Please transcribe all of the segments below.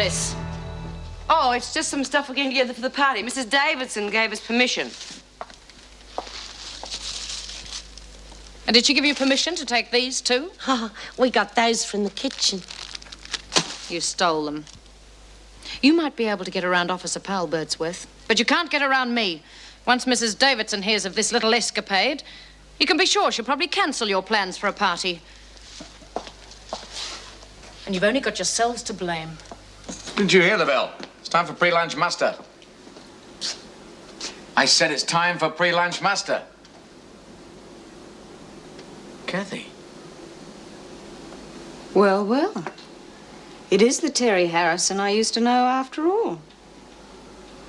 this? Oh, it's just some stuff we're getting together for the party. Mrs. Davidson gave us permission. And did she give you permission to take these, too? Oh, we got those from the kitchen. You stole them. You might be able to get around Officer Powell Birdsworth, but you can't get around me. Once Mrs. Davidson hears of this little escapade, you can be sure she'll probably cancel your plans for a party. And you've only got yourselves to blame. Didn't you hear the bell? It's time for pre-lunch muster. I said it's time for pre-lunch muster. Kathy. Well, well. It is the Terry Harrison I used to know after all.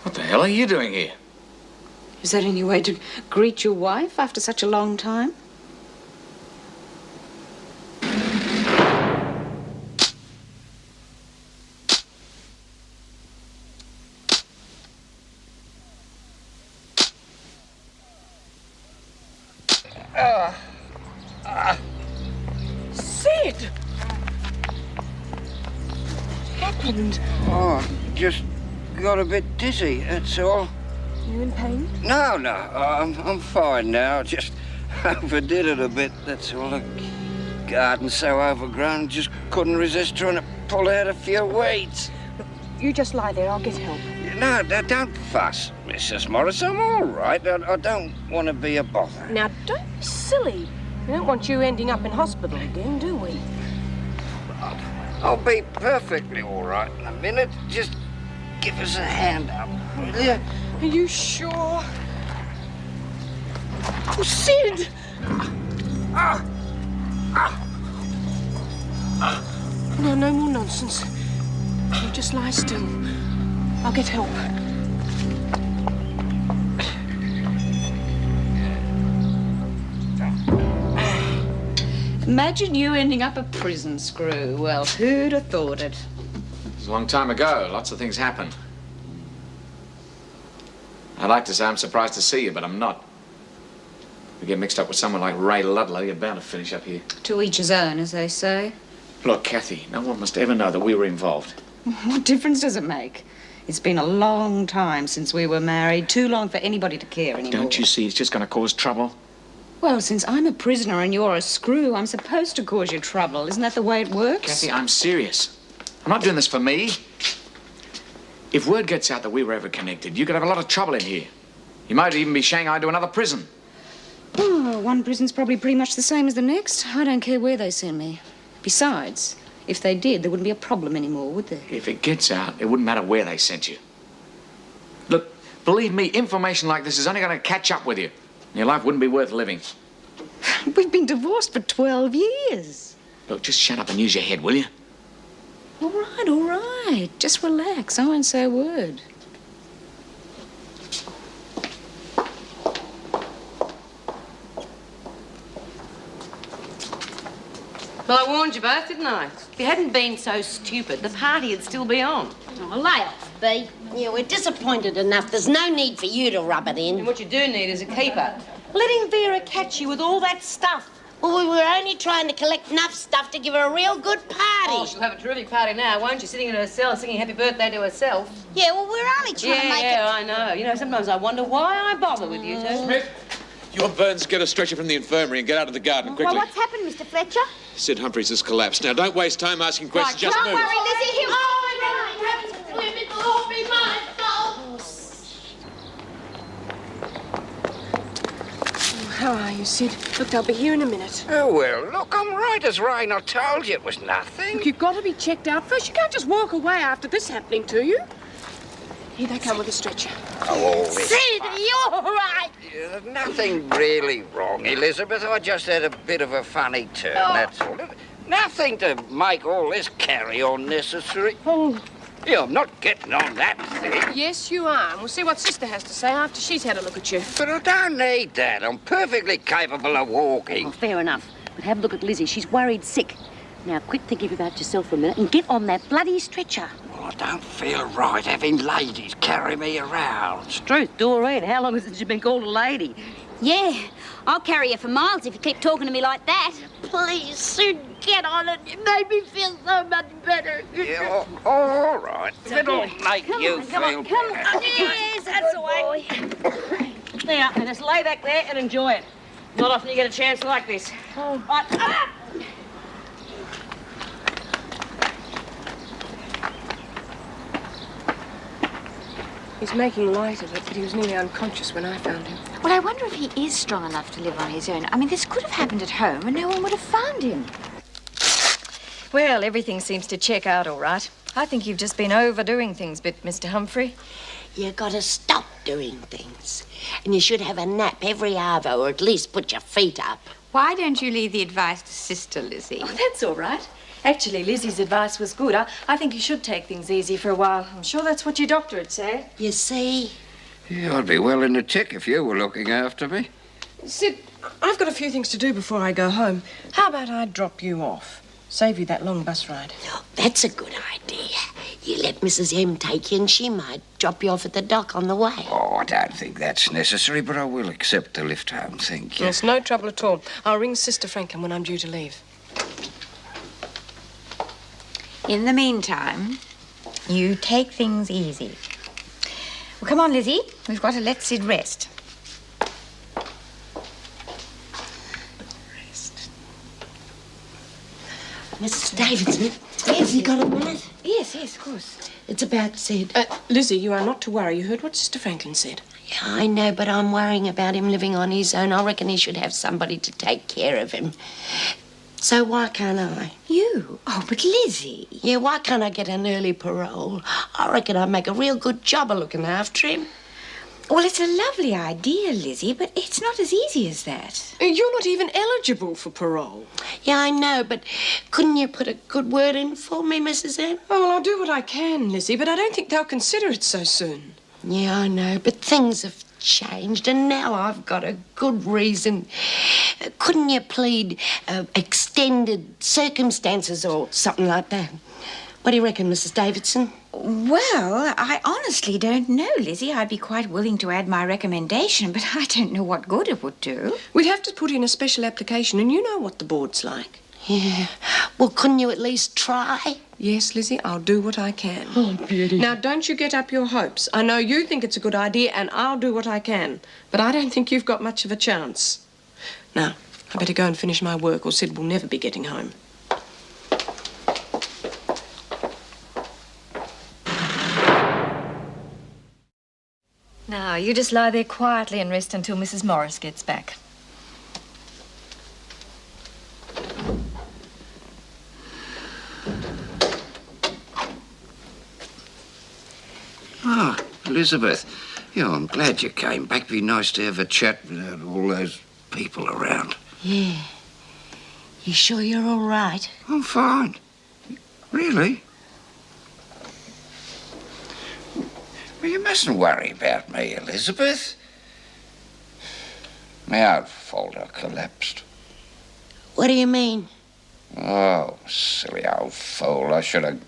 What the hell are you doing here? Is that any way to greet your wife after such a long time? Sid! What happened? Oh, just got a bit dizzy, that's all. You in pain? No, I'm fine now. Just overdid it a bit, that's all. The garden's so overgrown, just couldn't resist trying to pull out a few weeds. Look, you just lie there, I'll get help. No, don't fuss, Mrs. Morris. I'm all right. I don't want to be a bother. Now, don't be silly. We don't want you ending up in hospital again, do we? I'll be perfectly all right in a minute. Just give us a hand up, will you? Are you sure? Oh, Sid! No, no more nonsense. You just lie still. I'll get help. Imagine you ending up a prison screw. Well, who'd have thought it? It was a long time ago. Lots of things happened. I'd like to say I'm surprised to see you, but I'm not. We get mixed up with someone like Ray Ludlow, you're bound to finish up here. To each his own, as they say. Look, Kathy, no one must ever know that we were involved. What difference does it make? It's been a long time since we were married. Too long for anybody to care anymore. Don't you see it's just going to cause trouble? Well, since I'm a prisoner and you're a screw, I'm supposed to cause you trouble. Isn't that the way it works? Kathy, I'm serious. I'm not doing this for me. If word gets out that we were ever connected, you could have a lot of trouble in here. You might even be shanghaied to another prison. Oh, one prison's probably pretty much the same as the next. I don't care where they send me. Besides, if they did, there wouldn't be a problem anymore, would there? If it gets out, it wouldn't matter where they sent you. Look, believe me, information like this is only going to catch up with you. Your life wouldn't be worth living. We've been divorced for 12 years. Look, just shut up and use your head, will you? All right. Just relax. I won't say a word. Well, I warned you both, didn't I? If you hadn't been so stupid, the party would still be on. Oh, lay off, Bea. Yeah, we're disappointed enough. There's no need for you to rub it in. And what you do need is a keeper. Letting Vera catch you with all that stuff. Well, we were only trying to collect enough stuff to give her a real good party. Oh, she'll have a terrific party now, won't she? Sitting in her cell singing happy birthday to herself. Yeah, well, we're only trying to make it... Yeah, I know. You know, sometimes I wonder why I bother with you two. Smith, you and Burns get a stretcher from the infirmary and get out of the garden quickly. Well, what's happened, Mr. Fletcher? Sid Humphries has collapsed. Now, don't waste time asking questions. Just Don't move. worry, Lizzie. He'll... It'll all be my fault. How are you, Sid? Look, they'll be here in a minute. Oh, well, look, I'm right as rain. I told you it was nothing. Look, you've got to be checked out first. You can't just walk away after this happening to you. Here they come with a stretcher. Oh, all this Sid, fuss. you're all right. Yeah, there's nothing really wrong, Elizabeth. I just had a bit of a funny turn, that's all. Nothing to make all this carry-on necessary. Oh. Yeah, I'm not getting on that thing. Yes, you are. And we'll see what Sister has to say after she's had a look at you. But I don't need that. I'm perfectly capable of walking. Oh, fair enough. But have a look at Lizzie. She's worried sick. Now, quit thinking about yourself for a minute and get on that bloody stretcher. Well, I don't feel right having ladies carry me around. It's truth, Doreen. How long has it you've been called a lady? Yeah, I'll carry you for miles if you keep talking to me like that. Please, Sid, get on it. You made me feel so much better. Yeah, all right. It'll make you feel better. Yes, that's the way. Now, just lay back there and enjoy it. Not often you get a chance like this. Right, up! He's making light of it, but he was nearly unconscious when I found him. Well, I wonder if he is strong enough to live on his own. I mean, this could have happened at home and no one would have found him. Well, everything seems to check out all right. I think you've just been overdoing things a bit, Mr. Humphrey. You gotta stop doing things. And you should have a nap every hour, or at least put your feet up. Why don't you leave the advice to Sister Lizzie? Oh, that's all right. Actually, Lizzie's advice was good. I think you should take things easy for a while. I'm sure that's what your doctor would say. You see? Yeah, I'd be well in the tick if you were looking after me. Sid, I've got a few things to do before I go home. How about I drop you off? Save you that long bus ride. Oh, that's a good idea. You let Mrs. M take you and she might drop you off at the dock on the way. Oh, I don't think that's necessary, but I will accept the lift home, thank you. It's no trouble at all. I'll ring Sister Franklin when I'm due to leave. In the meantime, you take things easy. Well, come on, Lizzie. We've got to let Sid rest. Mrs. Davidson, have you got a minute? Yes, of course. It's about Sid. Lizzie, you are not to worry. You heard what Sister Franklin said. Yeah, I know, but I'm worrying about him living on his own. I reckon he should have somebody to take care of him. So why can't I? You? Oh, but Lizzie. Yeah, why can't I get an early parole? I reckon I'd make a real good job of looking after him. Well, it's a lovely idea, Lizzie, but it's not as easy as that. You're not even eligible for parole. Yeah, I know, but couldn't you put a good word in for me, Mrs. M? Oh, well, I'll do what I can, Lizzie, but I don't think they'll consider it so soon. Yeah, I know, but things have changed, and now I've got a good reason. Couldn't you plead extended circumstances or something like that? What do you reckon, Mrs. Davidson? Well, I honestly don't know, Lizzie. I'd be quite willing to add my recommendation, but I don't know what good it would do. We'd have to put in a special application, and you know what the board's like. Yeah. Well, couldn't you at least try? Yes, Lizzie, I'll do what I can. Oh, beauty. Now, don't you get up your hopes. I know you think it's a good idea, and I'll do what I can. But I don't think you've got much of a chance. Now, I better go and finish my work, or Sid will never be getting home. Now, you just lie there quietly and rest until Mrs. Morris gets back. Ah, Elizabeth. Yeah, I'm glad you came back. Be nice to have a chat without all those people around. Yeah. You sure you're all right? I'm fine. Really? Well, you mustn't worry about me, Elizabeth. My old folder collapsed. What do you mean? Oh, silly old fool. I should have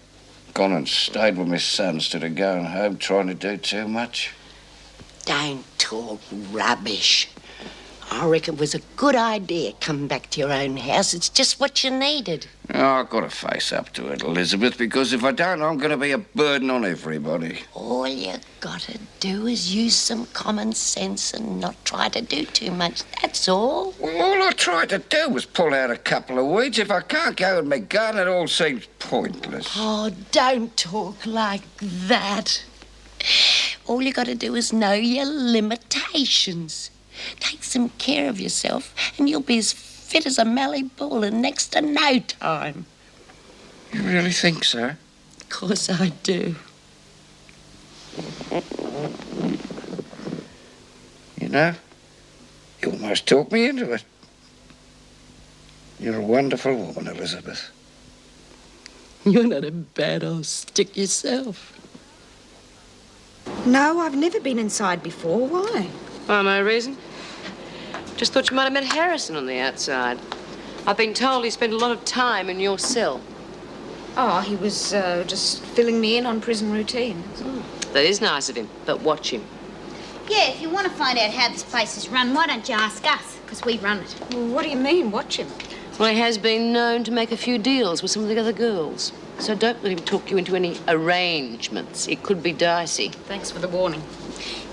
gone and stayed with my son instead of going home trying to do too much. Don't talk rubbish. I reckon it was a good idea coming back to your own house. It's just what you needed. Oh, I've got to face up to it, Elizabeth, because if I don't, I'm going to be a burden on everybody. All you gotta do is use some common sense and not try to do too much. That's all. Well, all I tried to do was pull out a couple of weeds. If I can't go with my gun, it all seems pointless. Oh, don't talk like that. All you gotta do is know your limitations. Take some care of yourself and you'll be as fit as a mallee bull in next to no time. You really think so? Of course I do. You know, you almost talked me into it. You're a wonderful woman, Elizabeth. You're not a bad old stick yourself. No, I've never been inside before. Why? Oh, no reason. Just thought you might have met Harrison on the outside. I've been told he spent a lot of time in your cell. Oh, he was just filling me in on prison routine. That is nice of him, but watch him. Yeah, if you want to find out how this place is run, why don't you ask us? Because we run it. Well, what do you mean, watch him? Well, he has been known to make a few deals with some of the other girls. So don't let him talk you into any arrangements. It could be dicey. Thanks for the warning.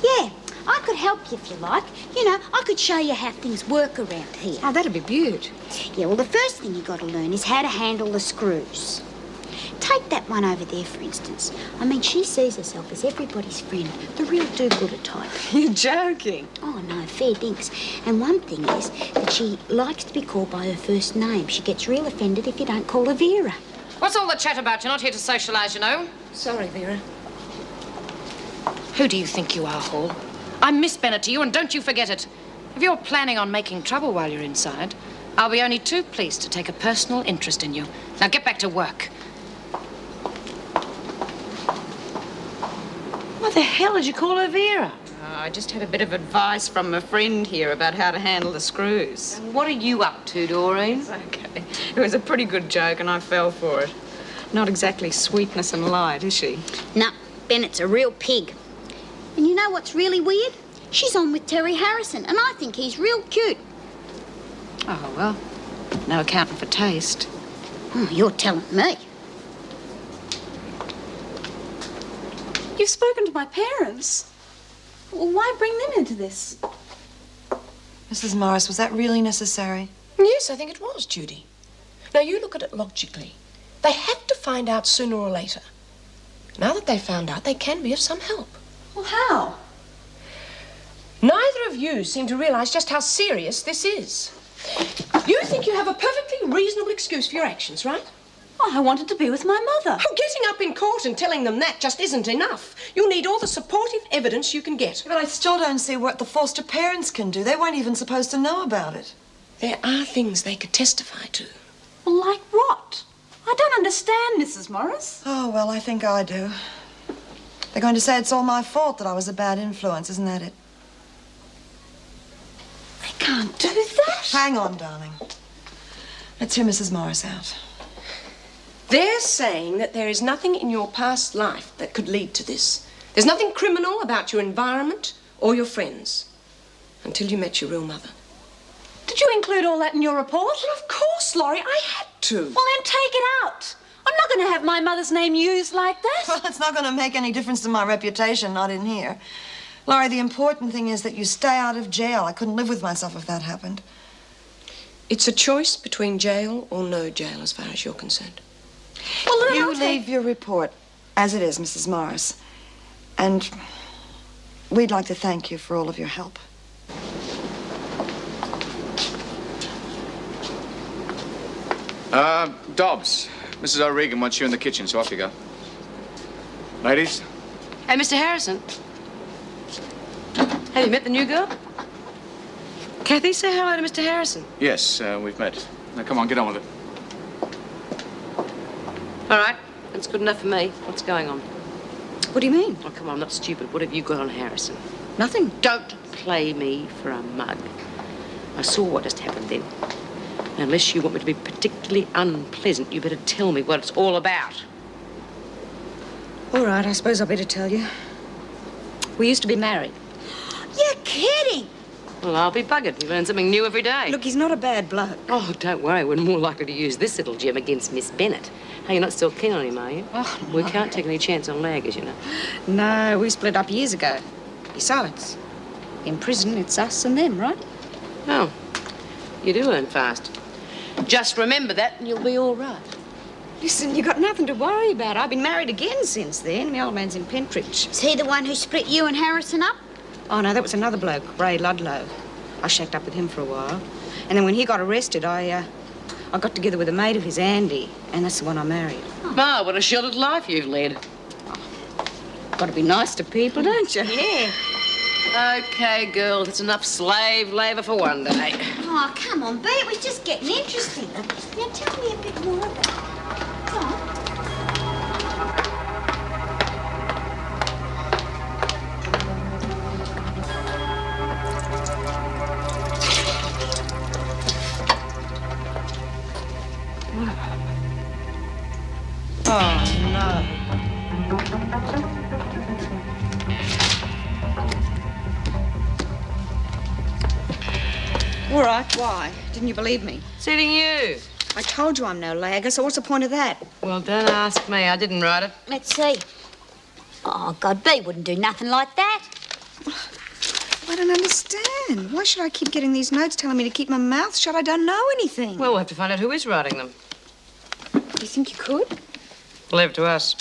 Yeah, I could help you if you like. You know, I could show you how things work around here. Oh, that'd be beaut. Yeah, well, the first thing you got to learn is how to handle the screws. Take that one over there, for instance. I mean, she sees herself as everybody's friend, the real do-gooder type. You're joking. Oh, no, fair dinks. And one thing is that she likes to be called by her first name. She gets real offended if you don't call her Vera. What's all the chat about? You're not here to socialise, you know. Sorry, Vera. Who do you think you are, Hall? I'm Miss Bennett to you, and don't you forget it. If you're planning on making trouble while you're inside, I'll be only too pleased to take a personal interest in you. Now get back to work. What the hell did you call her Vera? I just had a bit of advice from a friend here about how to handle the screws. And what are you up to, Doreen? Okay. It was a pretty good joke, and I fell for it. Not exactly sweetness and light, is she? No, Bennett's a real pig. And you know what's really weird? She's on with Terry Harrison, and I think he's real cute. Oh, well, no accounting for taste. Oh, you're telling me. You've spoken to my parents. Well, why bring them into this? Mrs. Morris, was that really necessary? Yes, I think it was, Judy. Now, you look at it logically. They had to find out sooner or later. Now that they've found out, they can be of some help. Well, how? Neither of you seem to realise just how serious this is. You think you have a perfectly reasonable excuse for your actions, right? Oh, I wanted to be with my mother. Oh, getting up in court and telling them that just isn't enough. You'll need all the supportive evidence you can get. But I still don't see what the foster parents can do. They weren't even supposed to know about it. There are things they could testify to. Well, like what? I don't understand, Mrs. Morris. Oh, well, I think I do. They're going to say it's all my fault that I was a bad influence, isn't that it? They can't do that. Hang on, darling. Let's hear Mrs. Morris out. They're saying that there is nothing in your past life that could lead to this. There's nothing criminal about your environment or your friends until you met your real mother. Did you include all that in your report? Well, of course, Laurie, I had to. Well, then take it out. I'm not going to have my mother's name used like that. Well, it's not going to make any difference to my reputation, not in here. Laurie, the important thing is that you stay out of jail. I couldn't live with myself if that happened. It's a choice between jail or no jail as far as you're concerned. Well, You leave your report as it is, Mrs. Morris. And we'd like to thank you for all of your help. Dobbs, Mrs. O'Regan wants you in the kitchen, so off you go. Ladies? Hey, Mr. Harrison. Have you met the new girl? Kathy, say hello to Mr. Harrison. Yes, we've met. Now, come on, get on with it. All right, that's good enough for me. What's going on? What do you mean? Oh, come on, I'm not stupid. What have you got on Harrison? Nothing. Don't play me for a mug. I saw what just happened then. Unless you want me to be particularly unpleasant, you better tell me what it's all about. All right, I suppose I better tell you. We used to be married. You're kidding. Well, I'll be buggered. You learn something new every day. Look, he's not a bad bloke. Oh, don't worry. We're more likely to use this little gem against Miss Bennett. Hey, you're not still keen on him, are you? Oh, no. We can't take any chance on laggers, you know. No, we split up years ago. Besides, in prison, it's us and them, right? Oh, you do learn fast. Just remember that and you'll be all right. Listen, you got nothing to worry about. I've been married again since then. My old man's in Pentridge. Is he the one who split you and Harrison up? Oh, no, that was another bloke, Ray Ludlow. I shacked up with him for a while. And then when he got arrested, I got together with a mate of his, Andy, and that's the one I married. Ma, what a sheltered life you've led. Got to be nice to people, don't you? Yeah. Okay, girls, it's enough slave labour for one day. Oh, come on, Bea, it was just getting interesting. Now tell me a bit more about it. Come on. Oh, no. All right, why? Didn't you believe me? Suiting you. I told you I'm no lagger, so what's the point of that? Well, don't ask me. I didn't write it. Let's see. Oh, God, Bea wouldn't do nothing like that. I don't understand. Why should I keep getting these notes telling me to keep my mouth shut? I don't know anything. Well, we'll have to find out who is writing them. Do you think you could? Leave it to us.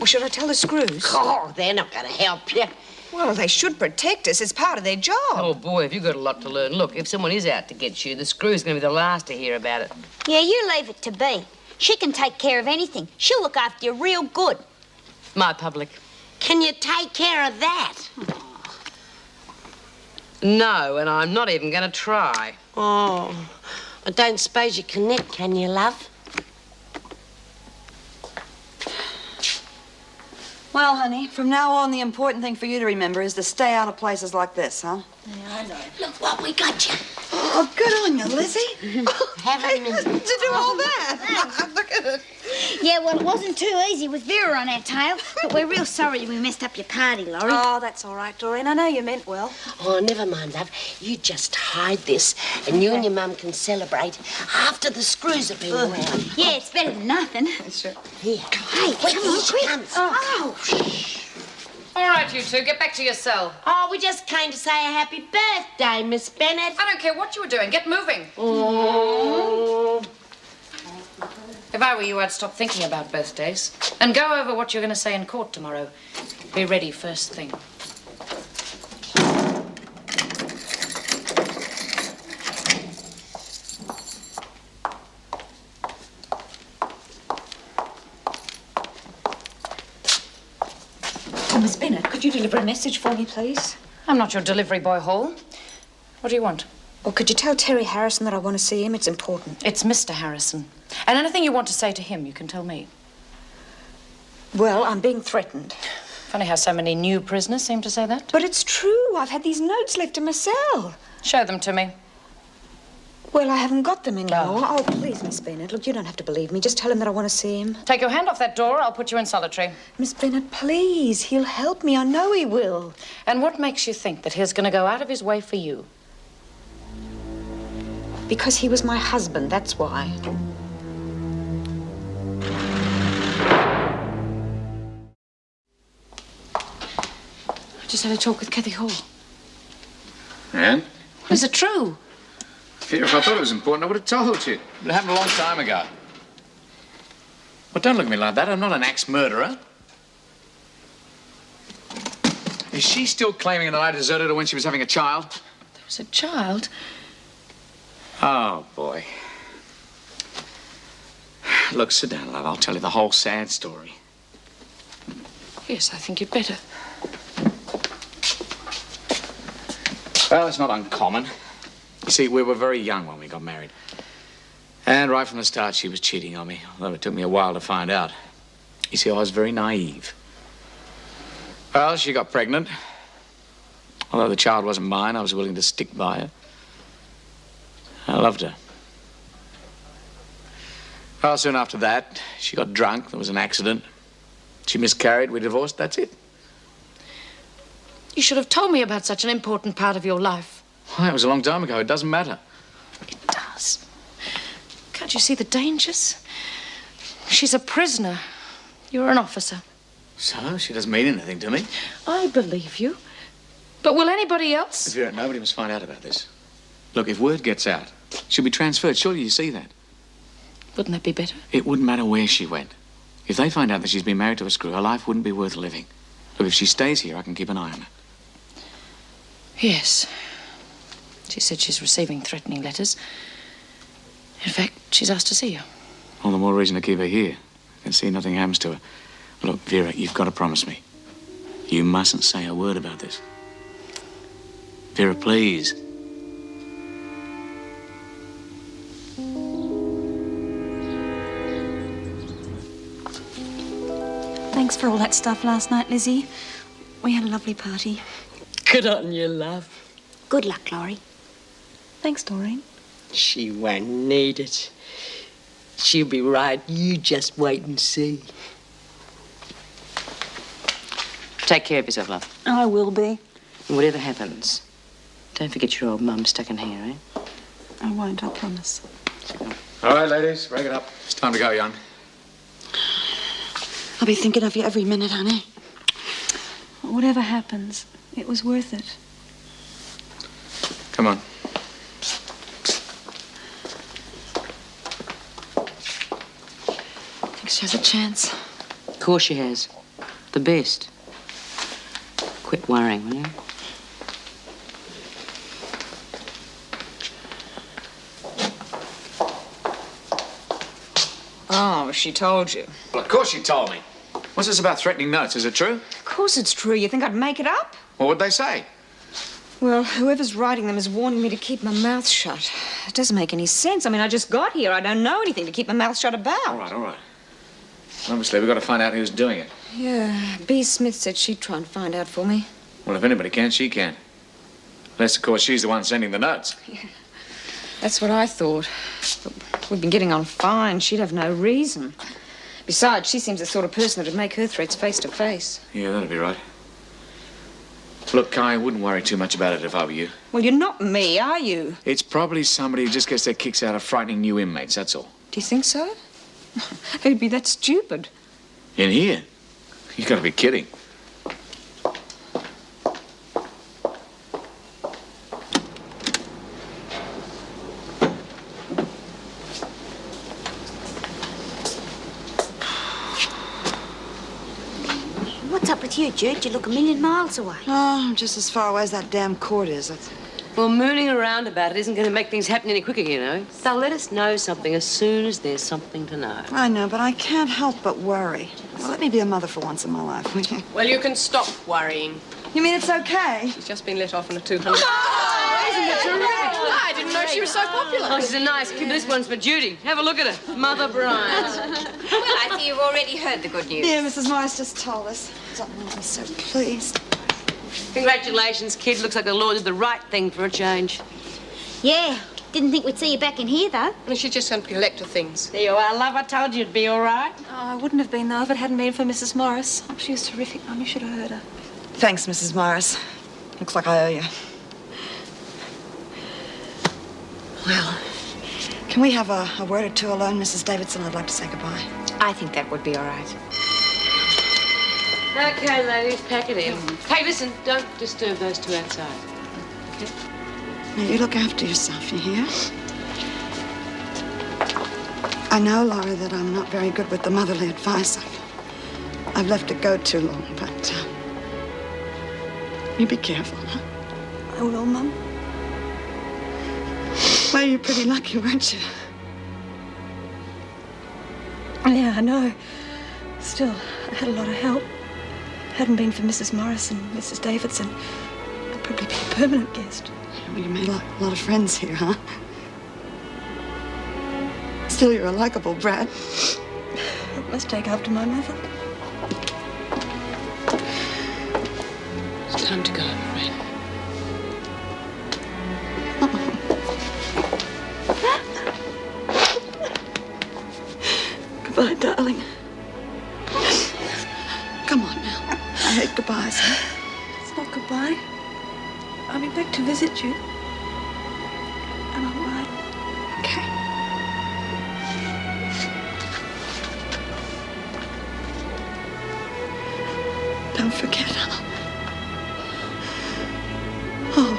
Or should I tell the screws? Oh, they're not going to help you. Well, they should protect us. It's part of their job. Oh, boy, have you got a lot to learn. Look, if someone is out to get you, the screw's going to be the last to hear about it. Yeah, you leave it to Bea. She can take care of anything. She'll look after you real good. My public. Can you take care of that? No, and I'm not even going to try. Oh, I don't suppose you can knit, can you, love? Well, honey, from now on, the important thing for you to remember is to stay out of places like this, huh? Yeah, I know. Look what we got you. Oh, good on you, Lizzie. Have a minute. To do all that. Look at it. Yeah, well, it wasn't too easy with Vera on our tail, but we're real sorry we messed up your party, Laurie. Oh, that's all right, Doreen. I know you meant well. Oh, never mind, love. You just hide this, and you and your mum can celebrate after the screws have been around. Yeah, it's better than nothing. Sure. Here. Hey, come on, quick. Oh. All right, you two, get back to your cell. Oh, we just came to say a happy birthday, Miss Bennett. I don't care what you were doing. Get moving. Oh. If I were you, I'd stop thinking about birthdays and go over what you're going to say in court tomorrow. Be ready first thing. Oh, Miss Bennett, could you deliver a message for me, please? I'm not your delivery boy, Hall. What do you want? Well, could you tell Terry Harrison that I want to see him? It's important. It's Mr. Harrison. And anything you want to say to him, you can tell me. Well, I'm being threatened. Funny how so many new prisoners seem to say that. But it's true. I've had these notes left in my cell. Show them to me. Well, I haven't got them anymore. Oh, please, Miss Bennett. Look, you don't have to believe me. Just tell him that I want to see him. Take your hand off that door, or I'll put you in solitary. Miss Bennett, please. He'll help me. I know he will. And what makes you think that he's going to go out of his way for you? Because he was my husband, that's why. I just had a talk with Kathy Hall. And? Is it true? If I thought it was important, I would have told you. It happened a long time ago. Well, don't look at me like that. I'm not an axe murderer. Is she still claiming that I deserted her when she was having a child? There was a child? Oh, boy. Look, sit down, love. I'll tell you the whole sad story. Yes, I think you'd better. Well, it's not uncommon. You see, we were very young when we got married. And right from the start, she was cheating on me, although it took me a while to find out. You see, I was very naive. Well, she got pregnant. Although the child wasn't mine, I was willing to stick by her. I loved her. Well, soon after that, she got drunk. There was an accident. She miscarried. We divorced. That's it. You should have told me about such an important part of your life. Well, it was a long time ago. It doesn't matter. It does. Can't you see the dangers? She's a prisoner. You're an officer. So, she doesn't mean anything to me. I believe you. But will anybody else? Vera, nobody must find out about this. Look, if word gets out, she'll be transferred. Surely you see that. Wouldn't that be better? It wouldn't matter where she went. If they find out that she's been married to a screw, her life wouldn't be worth living. Look, if she stays here, I can keep an eye on her. Yes. She said she's receiving threatening letters. In fact, she's asked to see you. All the more reason to keep her here. I can see nothing happens to her. Look, Vera, you've got to promise me. You mustn't say a word about this. Vera, please. Thanks for all that stuff last night, Lizzie. We had a lovely party. Good on you, love. Good luck, Laurie. Thanks, Doreen. She won't need it. She'll be right. You just wait and see. Take care of yourself, love. I will be. And whatever happens, don't forget your old mum stuck in here, eh? I won't, I promise. All right, ladies, break it up. It's time to go, young. I'll be thinking of you every minute, honey. Whatever happens, it was worth it. Come on. Think she has a chance? Of course she has. The best. Quit worrying, will you? Oh, she told you. Well, of course she told me. What's this about threatening notes? Is it true? Of course it's true. You think I'd make it up? Well, what'd they say? Well, whoever's writing them is warning me to keep my mouth shut. It doesn't make any sense. I mean, I just got here. I don't know anything to keep my mouth shut about. All right, all right. Obviously, we've got to find out who's doing it. Yeah, B. Smith said she'd try and find out for me. Well, if anybody can, she can. Unless, of course, she's the one sending the notes. That's what I thought. But we've been getting on fine. She'd have no reason. Besides, she seems the sort of person that would make her threats face to face. Yeah, that'd be right. Look, I wouldn't worry too much about it if I were you. Well, you're not me, are you? It's probably somebody who just gets their kicks out of frightening new inmates, that's all. Do you think so? Who'd be that stupid? In here? You've got to be kidding. What's up with you, Jude? You look a million miles away. Oh, I'm just as far away as that damn court is. Well, mooning around about it isn't going to make things happen any quicker, you know. They'll let us know something as soon as there's something to know. I know, but I can't help but worry. Well, let me be a mother for once in my life, will you? Well, you can stop worrying. You mean it's okay? She's just been let off on a 200. Oh, isn't it terrific? I didn't know she was so popular. Oh, she's a nice kid. This one's for Judy. Have a look at her. Mother Bryant. Well, I see you've already heard the good news. Yeah, Mrs. Morris just told us. I'm so pleased. Congratulations, kid. Looks like the law did the right thing for a change. Yeah, didn't think we'd see you back in here, though. And she's just going to collect her things. There you are, love. I told you it'd be all right. Oh, I wouldn't have been, though, if it hadn't been for Mrs. Morris. Oh, she was terrific, Mum. You should have heard her. Thanks, Mrs. Morris. Looks like I owe you. Well, can we have a word or two alone, Mrs. Davidson? I'd like to say goodbye. I think that would be all right. Okay, ladies, pack it in. Hey, listen, don't disturb those two outside. Okay? Now, you look after yourself, you hear? I know, Laura, that I'm not very good with the motherly advice. I've left it go too long, but you be careful, huh? I will, Mum. Well, you're pretty lucky, weren't you? Yeah, I know. Still, I had a lot of help. Hadn't been for Mrs. Morris and Mrs. Davidson, I'd probably be a permanent guest. Well, you made a lot of friends here, huh? Still, you're a likable brat. I must take after my mother. It's time to go, Lorraine. Goodbye, darling. Come on now. I hate goodbyes. It's not goodbye. I'll be back to visit you. And I'll write. Okay. Don't forget, huh? Oh.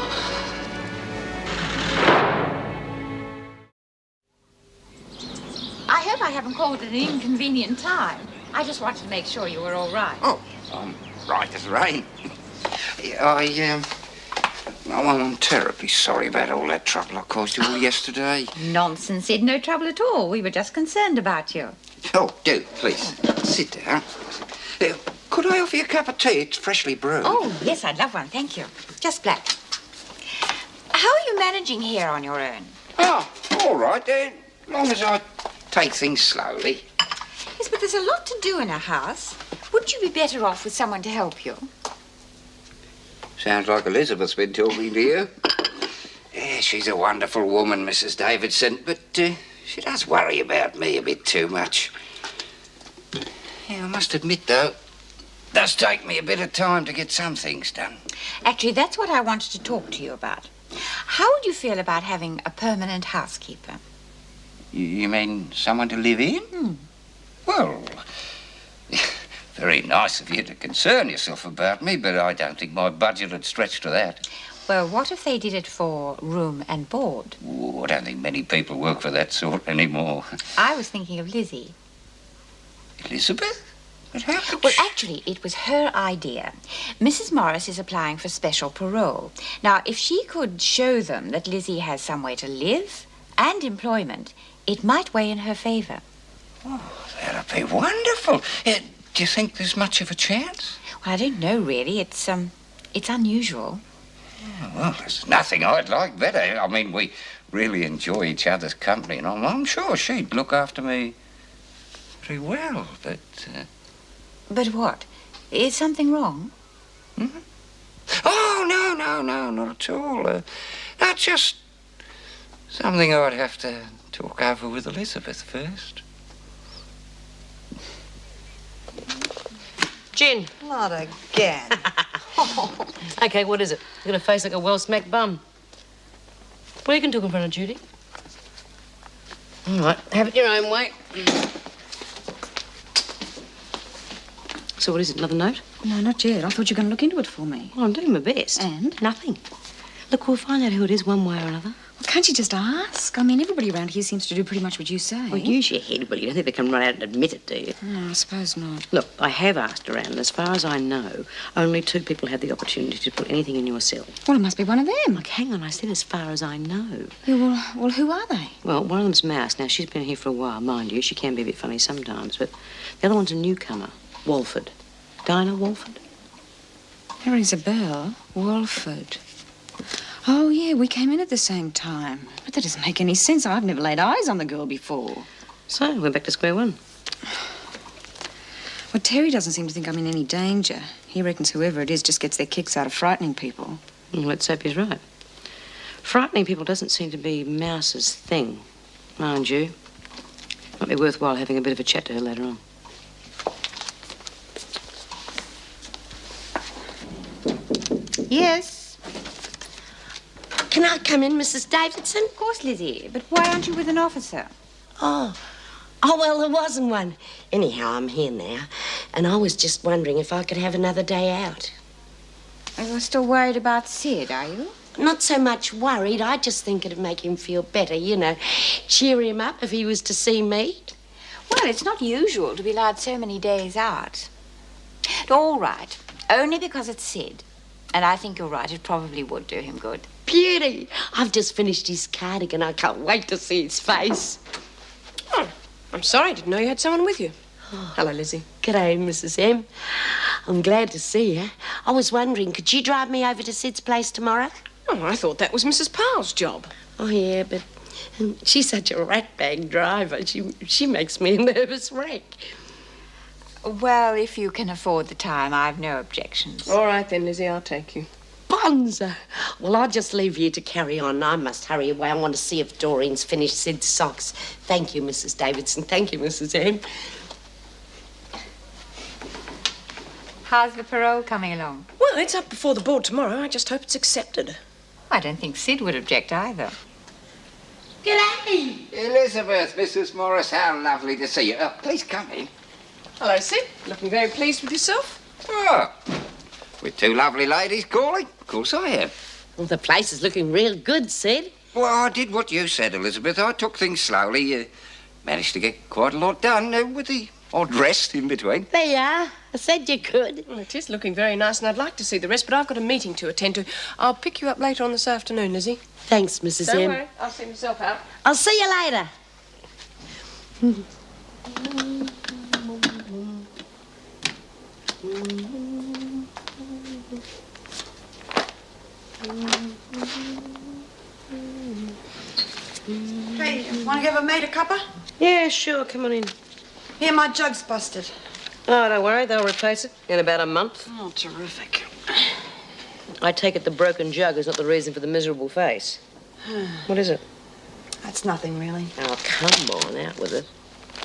I hope I haven't called at an inconvenient time. I just wanted to make sure you were all right. Oh, I'm right as rain. I'm terribly sorry about all that trouble I caused you all yesterday. Nonsense, Ed. No trouble at all. We were just concerned about you. Oh, do, please. Sit down. Could I offer you a cup of tea? It's freshly brewed. Oh, yes, I'd love one. Thank you. Just black. How are you managing here on your own? Oh, all right, then. As long as I take things slowly. Yes, but there's a lot to do in a house. Wouldn't you be better off with someone to help you? Sounds like Elizabeth's been talking to you. Yeah, she's a wonderful woman, Mrs. Davidson, but she does worry about me a bit too much. Yeah, I must admit, though, it does take me a bit of time to get some things done. Actually, that's what I wanted to talk to you about. How would you feel about having a permanent housekeeper? You mean someone to live in? Well, very nice of you to concern yourself about me, but I don't think my budget would stretch to that. Well, what if they did it for room and board? Oh, I don't think many people work for that sort anymore. I was thinking of Lizzie. Elizabeth? But how could Well, actually, it was her idea. Mrs. Morris is applying for special parole. Now, if she could show them that Lizzie has somewhere to live and employment, it might weigh in her favour. Oh, that'd be wonderful. Do you think there's much of a chance? Well, I don't know, really. It's unusual. Oh, well, there's nothing I'd like better. I mean, we really enjoy each other's company, and I'm sure she'd look after me pretty well, but... But what? Is something wrong? Oh, no, not at all. Not just something I'd have to talk over with Elizabeth first. Gin. Not again. Okay, what is it? You got a face like a well-smacked bum. Well, you can talk in front of Judy. All right, have it your own way. So what is it, another note? No, not yet. I thought you were going to look into it for me. Well, I'm doing my best. And? Nothing. Look, we'll find out who it is one way or another. Well, can't you just ask? I mean, everybody around here seems to do pretty much what you say. Well, use your head, but you don't think they can run out and admit it, do you? No, I suppose not. Look, I have asked around, and as far as I know, only 2 people had the opportunity to put anything in your cell. Well, it must be one of them. Look, hang on, I said as far as I know. Yeah, well, who are they? Well, one of them's Mouse. Now, she's been here for a while, mind you. She can be a bit funny sometimes, but the other one's a newcomer, Walford. Dinah Walford? There rings a bell. Walford. Oh, yeah, we came in at the same time. But that doesn't make any sense. I've never laid eyes on the girl before. So, we're back to square one. Well, Terry doesn't seem to think I'm in any danger. He reckons whoever it is just gets their kicks out of frightening people. Well, let's hope he's right. Frightening people doesn't seem to be Mouse's thing, mind you. Might be worthwhile having a bit of a chat to her later on. Yes? Can I come in, Mrs. Davidson? Of course, Lizzie. But why aren't you with an officer? Oh, well, there wasn't one. Anyhow, I'm here now, and I was just wondering if I could have another day out. You're still worried about Sid, are you? Not so much worried. I just think it'd make him feel better, you know. Cheer him up if he was to see me. Well, it's not usual to be allowed so many days out. All right. Only because it's Sid. And I think you're right. It probably would do him good. Beauty! I've just finished his cardigan. I can't wait to see his face. Oh, I'm sorry. I didn't know you had someone with you. Hello, Lizzie. G'day, Mrs. M. I'm glad to see you. I was wondering, could you drive me over to Sid's place tomorrow? Oh, I thought that was Mrs. Powell's job. Oh, yeah, but she's such a ratbag driver. She makes me a nervous wreck. Well, if you can afford the time, I've no objections. All right, then, Lizzie, I'll take you. Bonzo! Well, I'll just leave you to carry on. I must hurry away. I want to see if Doreen's finished Sid's socks. Thank you, Mrs. Davidson. Thank you, Mrs. M. How's the parole coming along? Well, it's up before the board tomorrow. I just hope it's accepted. I don't think Sid would object either. G'day! Elizabeth, Mrs. Morris, how lovely to see you. Please come in. Hello, Sid. Looking very pleased with yourself? Oh, with 2 lovely ladies calling? Of course I am. Well, the place is looking real good, Sid. Well, I did what you said, Elizabeth. I took things slowly. Managed to get quite a lot done with the odd rest in between. There you are. I said you could. Well, it is looking very nice, and I'd like to see the rest, but I've got a meeting to attend to. I'll pick you up later on this afternoon, Lizzie. Thanks, Mrs. Don't M. worry. I'll see myself out. I'll see you later. Hey, want to give a mate a cuppa? Yeah, sure, come on in. Here, my jug's busted. Oh, don't worry, they'll replace it in about a month. Oh, terrific. I take it the broken jug is not the reason for the miserable face. What is it? That's nothing, really. Oh, come on, out with it.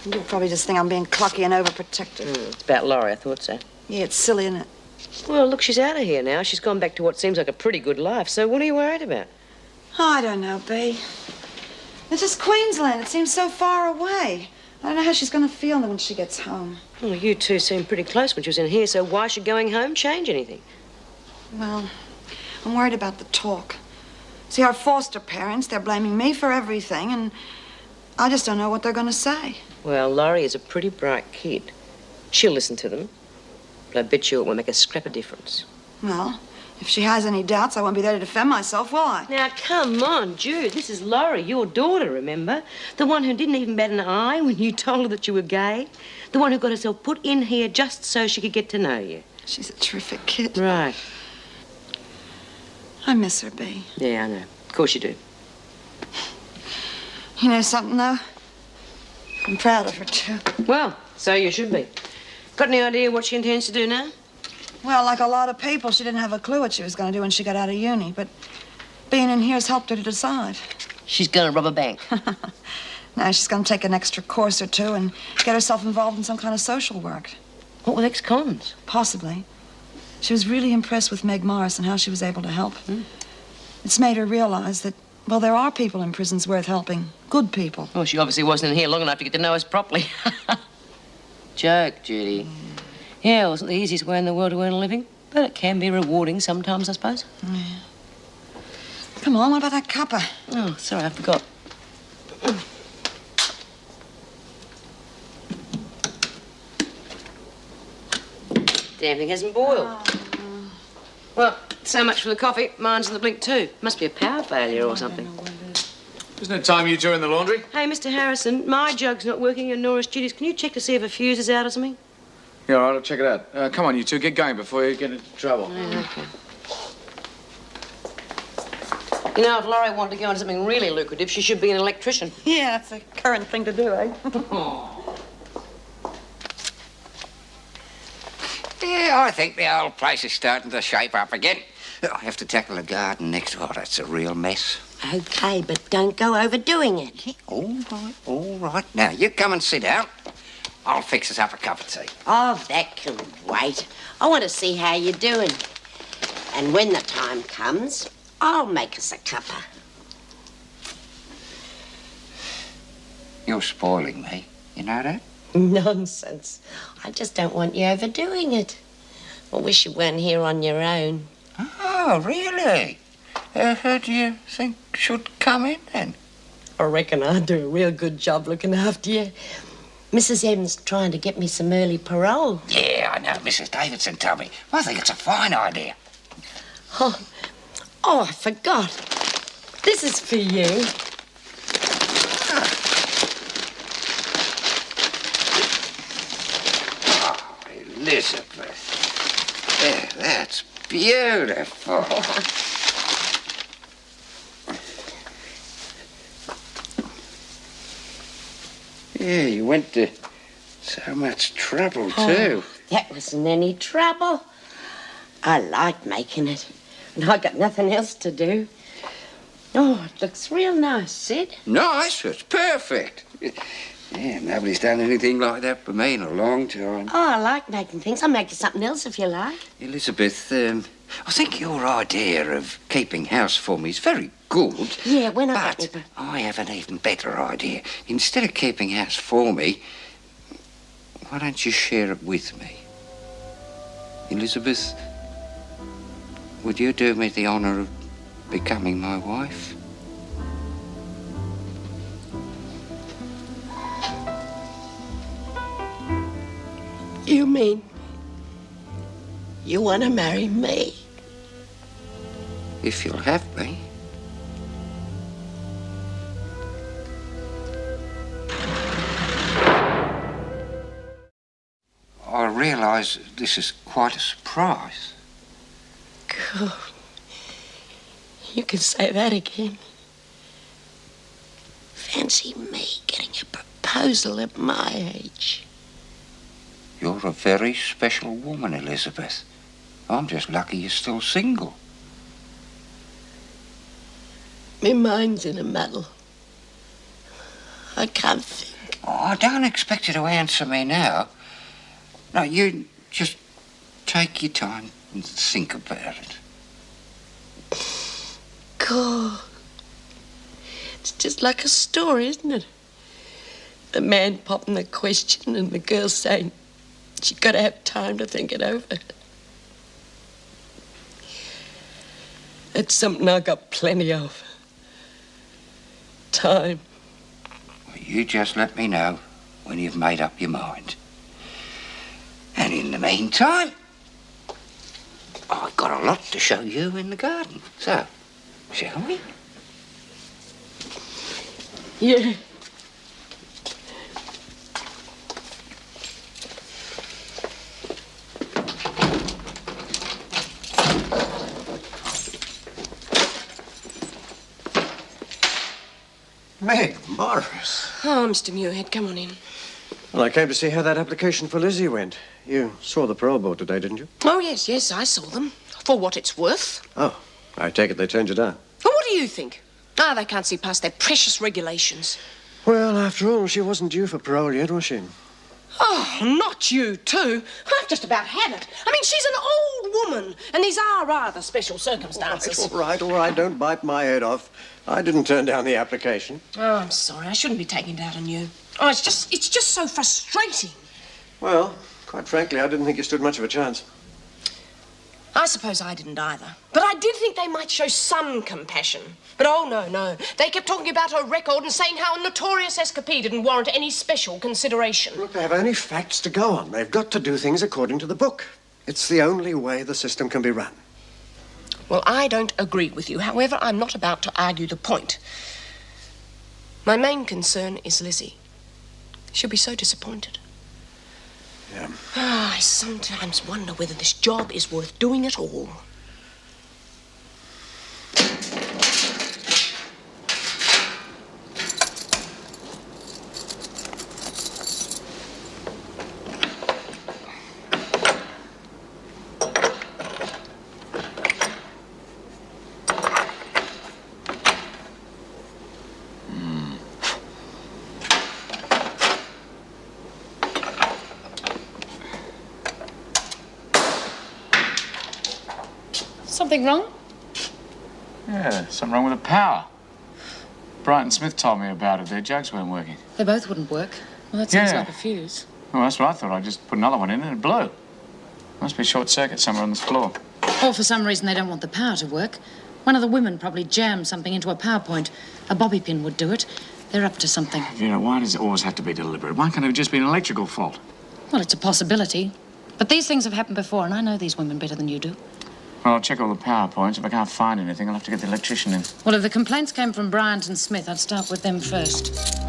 You'll probably just think I'm being clucky and overprotective. It's about Laurie, I thought so. Yeah, it's silly, isn't it? Well, look, she's out of here now. She's gone back to what seems like a pretty good life, so what are you worried about? Oh, I don't know, Bea. It's just Queensland. It seems so far away. I don't know how she's going to feel when she gets home. Well, you two seemed pretty close when she was in here, so why should going home change anything? Well, I'm worried about the talk. See, our foster parents, they're blaming me for everything, and I just don't know what they're going to say. Well, Laurie is a pretty bright kid. She'll listen to them, but I bet you it won't make a scrap of difference. Well, if she has any doubts, I won't be there to defend myself, will I? Now, come on, Jude. This is Laurie, your daughter, remember? The one who didn't even bat an eye when you told her that you were gay. The one who got herself put in here just so she could get to know you. She's a terrific kid. Right. I miss her, Bea. Yeah, I know. Of course you do. You know something, though? I'm proud of her, too. Well, so you should be. Got any idea what she intends to do now? Well, like a lot of people, she didn't have a clue what she was going to do when she got out of uni, but being in here has helped her to decide. She's going to rob a bank. Now she's going to take an extra course or two and get herself involved in some kind of social work. What with ex-cons? Possibly. She was really impressed with Meg Morris and how she was able to help. It's made her realize that, well, there are people in prisons worth helping. Good people. Well, she obviously wasn't in here long enough to get to know us properly. Joke, Judy. Yeah, it wasn't the easiest way in the world to earn a living, but it can be rewarding sometimes, I suppose. Yeah. Come on, what about that cuppa? Oh, sorry, I forgot. Damn thing hasn't boiled. Well, so much for the coffee. Mine's in the blink too. Must be a power failure or something. Isn't it time you two in the laundry? Hey, Mr. Harrison, my jug's not working and nor is Judy's. Can you check to see if a fuse is out or something? Yeah, all right, I'll check it out. Come on, you two, get going before you get into trouble. Yeah, okay. You know, if Laurie wanted to go into something really lucrative, she should be an electrician. Yeah, that's the current thing to do, eh? Yeah, I think the old place is starting to shape up again. I have to tackle the garden next door. That's a real mess. Okay, but don't go overdoing it. Yeah, all right. Now, you come and sit down. I'll fix us up a cup of tea. Oh, that can wait. I want to see how you're doing. And when the time comes, I'll make us a cuppa. You're spoiling me. You know that? Nonsense. I just don't want you overdoing it. I wish you weren't here on your own. Oh, really? Who do you think should come in, then? I reckon I'd do a real good job looking after you. Mrs. M's trying to get me some early parole. Yeah, I know. Mrs. Davidson told me. I think it's a fine idea. Oh, I forgot. This is for you. Oh, Elizabeth. Yeah, that's beautiful. Yeah, you went to so much trouble, too. Oh, that wasn't any trouble. I like making it. And I got nothing else to do. Oh, it looks real nice, Sid. Nice? It's perfect. Yeah, nobody's done anything like that for me in a long time. Oh, I like making things. I'll make you something else if you like. Elizabeth, I think your idea of keeping house for me is very good. Yeah, when I... But I have an even better idea. Instead of keeping house for me, why don't you share it with me? Elizabeth, would you do me the honour of becoming my wife? You mean you want to marry me? If you'll have me. I realise this is quite a surprise. God, you can say that again. Fancy me getting a proposal at my age. You're a very special woman, Elizabeth. I'm just lucky you're still single. My mind's in a muddle. I can't think. Oh, I don't expect you to answer me now. No, you just take your time and think about it. God, It's just like a story, isn't it? The man popping the question and the girl saying she got to have time to think it over. It's something I got plenty of. Time. Well, you just let me know when you've made up your mind. And in the meantime, I've got a lot to show you in the garden. So, shall we? Yeah. Meg Morris. Oh, Mr. Muirhead, come on in. Well, I came to see how that application for Lizzie went. You saw the parole board today, didn't you? Oh, yes, I saw them. For what it's worth. Oh, I take it they turned you down. Well, what do you think? Ah, they can't see past their precious regulations. Well, after all, she wasn't due for parole yet, was she? Oh, not you, too. I've just about had it. I mean, she's an old woman, and these are rather special circumstances. All right, don't bite my head off. I didn't turn down the application. Oh, I'm sorry. I shouldn't be taking it out on you. Oh, it's just so frustrating. Well, quite frankly, I didn't think you stood much of a chance. I suppose I didn't either. But I did think they might show some compassion. But oh, no. They kept talking about her record and saying how a notorious escapade didn't warrant any special consideration. Look, they have only facts to go on. They've got to do things according to the book. It's the only way the system can be run. Well, I don't agree with you. However, I'm not about to argue the point. My main concern is Lizzie. She'll be so disappointed. Yeah. I sometimes wonder whether this job is worth doing at all. Something wrong? Yeah, something wrong with the power. Brighton Smith told me about it. Their jugs weren't working. They both wouldn't work. Well, that sounds Yeah. like a fuse. Well, that's what I thought. I just put another one in and it blew. Must be a short circuit somewhere on this floor. Or for some reason they don't want the power to work. One of the women probably jammed something into a power point. A bobby pin would do it. They're up to something. You know, why does it always have to be deliberate? Why can't it have just been an electrical fault? Well, it's a possibility. But these things have happened before, and I know these women better than you do. Well, I'll check all the power points. If I can't find anything, I'll have to get the electrician in. Well, if the complaints came from Bryant and Smith, I'd start with them first.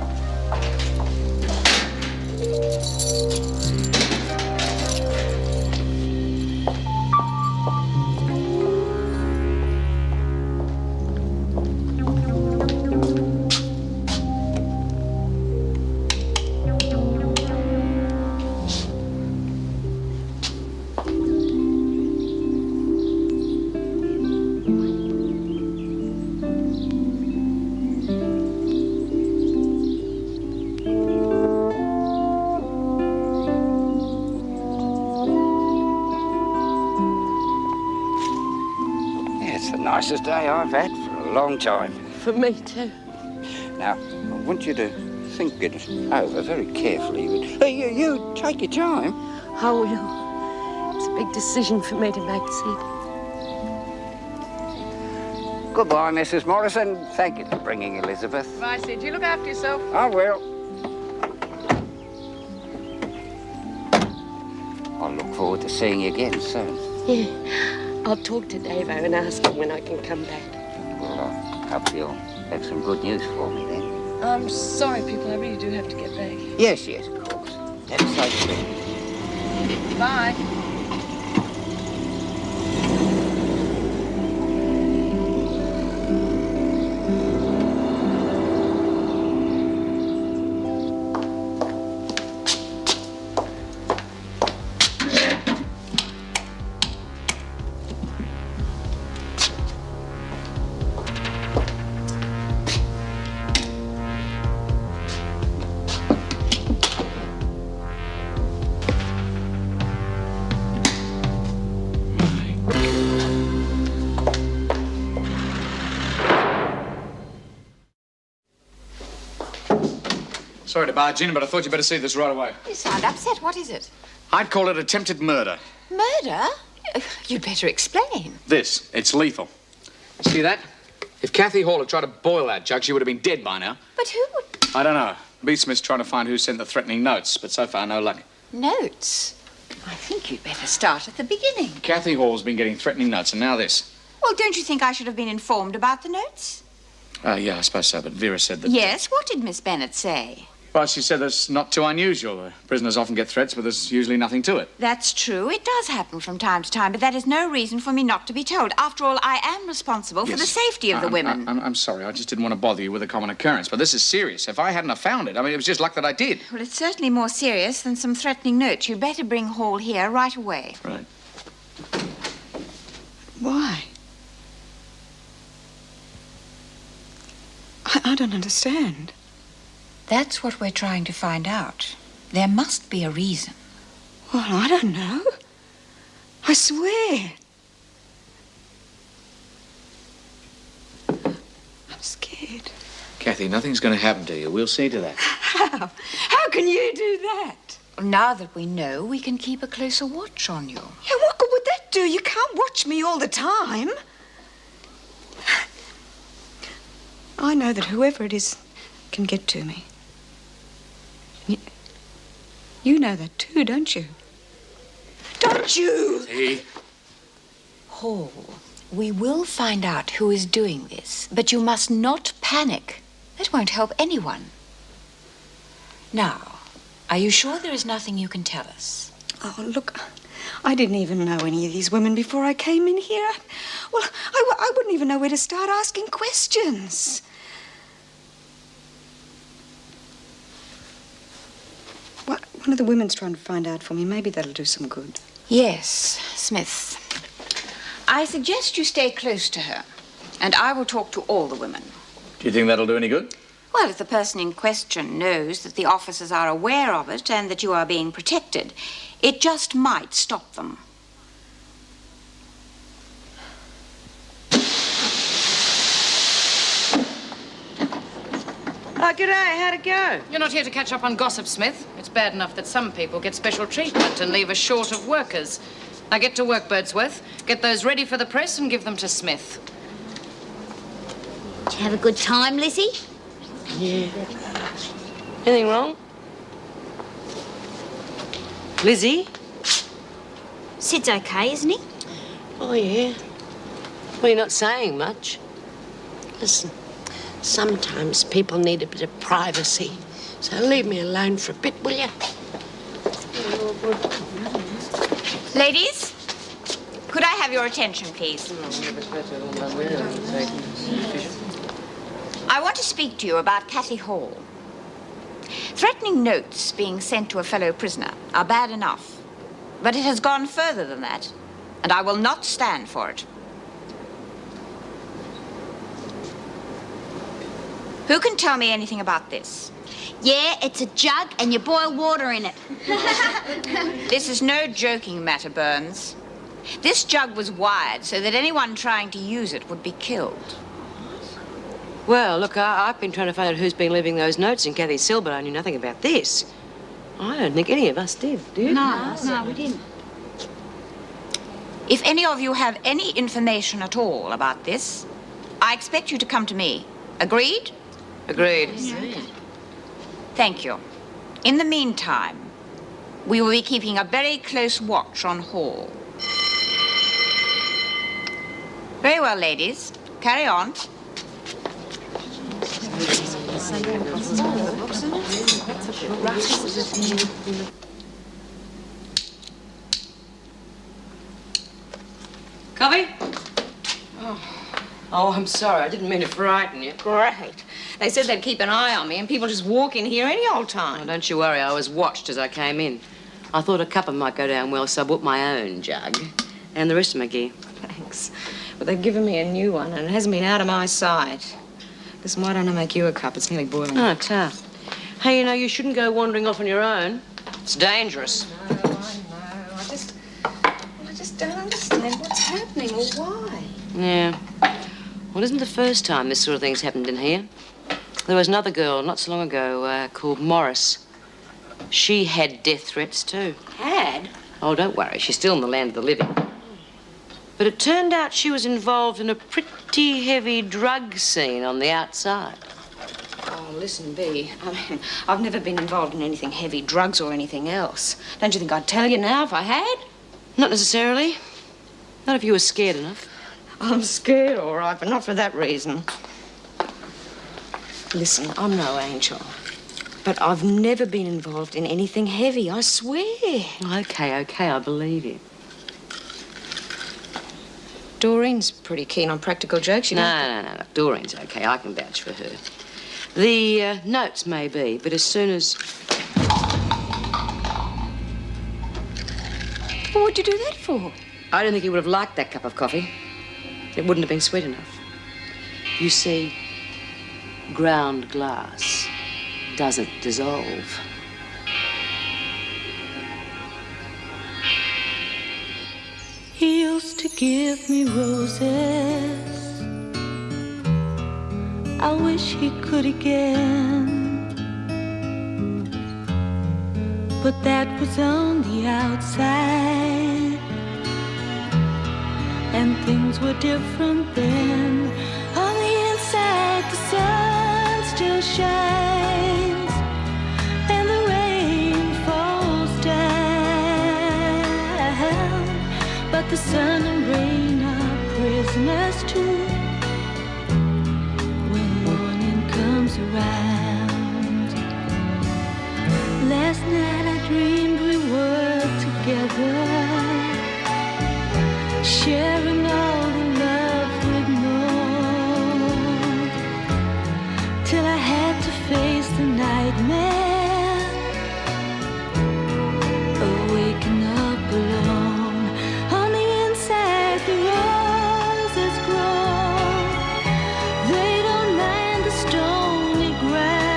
Nicest day I've had for a long time. For me, too. Now, I want you to think it over very carefully. But, you take your time. I will. It's a big decision for me to make, Sid. Goodbye, Mrs. Morrison. Thank you for bringing Elizabeth. Bye, Sid. You look after yourself. I will. I'll look forward to seeing you again soon. Yeah. I'll talk to Davo and ask him when I can come back. Well, I hope you'll have some good news for me then. I'm sorry, people. I really do have to get back. Yes, of course. Have a safe trip. Bye. Sorry to barge in, but I thought you'd better see this right away. You sound upset. What is it? I'd call it attempted murder. Murder? You'd better explain. This, it's lethal. See that? If Kathy Hall had tried to boil that jug, she would have been dead by now. But who would... I don't know. B. Smith's trying to find who sent the threatening notes, but so far, no luck. Notes? I think you'd better start at the beginning. Kathy Hall's been getting threatening notes, and now this. Well, don't you think I should have been informed about the notes? Yeah, I suppose so, but Vera said that... Yes, what did Miss Bennett say? Well, she said that's not too unusual. Prisoners often get threats, but there's usually nothing to it. That's true. It does happen from time to time, but that is no reason for me not to be told. After all, I am responsible for the safety of the women. I'm sorry. I just didn't want to bother you with a common occurrence, but this is serious. If I hadn't have found it, I mean, it was just luck that I did. Well, it's certainly more serious than some threatening notes. You'd better bring Hall here right away. Right. Why? I don't understand. That's what we're trying to find out. There must be a reason. Well, I don't know. I swear. I'm scared. Kathy, nothing's going to happen to you. We'll see to that. How? How can you do that? Now that we know, we can keep a closer watch on you. Yeah, what good would that do? You can't watch me all the time. I know that whoever it is can get to me. You know that too, don't you? Don't you? See? Hall, we will find out who is doing this, but you must not panic. That won't help anyone. Now, are you sure there is nothing you can tell us? Oh, look, I didn't even know any of these women before I came in here. Well, I wouldn't even know where to start asking questions. One of the women's trying to find out for me. Maybe that'll do some good. Yes, Smith. I suggest you stay close to her, and I will talk to all the women. Do you think that'll do any good? Well, if the person in question knows that the officers are aware of it and that you are being protected, it just might stop them. Oh, g'day. How'd it go? You're not here to catch up on gossip, Smith. It's bad enough that some people get special treatment and leave us short of workers. Now get to work, Birdsworth. Get those ready for the press and give them to Smith. Did you have a good time, Lizzie? Yeah. Anything wrong? Lizzie? Sid's okay, isn't he? Oh, yeah. Well, you're not saying much. Listen, sometimes people need a bit of privacy. So leave me alone for a bit, will you? Ladies, could I have your attention, please? I want to speak to you about Kathy Hall. Threatening notes being sent to a fellow prisoner are bad enough, but it has gone further than that, and I will not stand for it. Who can tell me anything about this? Yeah, it's a jug and you boil water in it. This is no joking matter, Burns. This jug was wired so that anyone trying to use it would be killed. Well, look, I've been trying to find out who's been leaving those notes in Kathy's cell, but I knew nothing about this. I don't think any of us did, do you? No, we didn't. If any of you have any information at all about this, I expect you to come to me. Agreed? Agreed. Thank you. In the meantime, we will be keeping a very close watch on Hall. Very well, ladies. Carry on. Coffee? Oh, I'm sorry. I didn't mean to frighten you. Great. They said they'd keep an eye on me and people just walk in here any old time. Oh, don't you worry. I was watched as I came in. I thought a cuppa might go down well, so I bought my own jug. And the rest of my gear. Thanks. But they've given me a new one and it hasn't been out of my sight. Listen, why don't I make you a cup? It's nearly boiling. Oh, tough. Hey, you know, you shouldn't go wandering off on your own. It's dangerous. No, I know. I just don't understand what's happening or why. Yeah. Well, isn't the first time this sort of thing's happened in here? There was another girl not so long ago called Morris. She had death threats too. Had? Oh, don't worry. She's still in the land of the living. But it turned out she was involved in a pretty heavy drug scene on the outside. Oh, listen, Bea. I mean, I've never been involved in anything heavy, drugs or anything else. Don't you think I'd tell you now if I had? Not necessarily. Not if you were scared enough. I'm scared, all right, but not for that reason. Listen, I'm no angel. But I've never been involved in anything heavy, I swear. Okay, I believe you. Doreen's pretty keen on practical jokes. No. Doreen's okay. I can vouch for her. The notes may be, but as soon as... Well, what'd you do that for? I don't think he would have liked that cup of coffee. It wouldn't have been sweet enough. You see, ground glass doesn't dissolve. He used to give me roses. I wish he could again. But that was on the outside, and things were different then. On the inside, the sun still shines, and the rain falls down. But the sun and rain are prisoners too when morning comes around. Last night I dreamed we were together, sharing all the love we'd known, till I had to face the nightmare of waking up alone. On the inside, the roses grow. They don't mind the stony ground,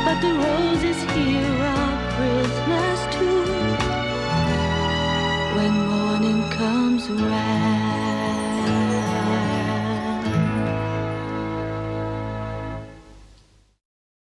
but the roses here are prisoners too when morning comes around.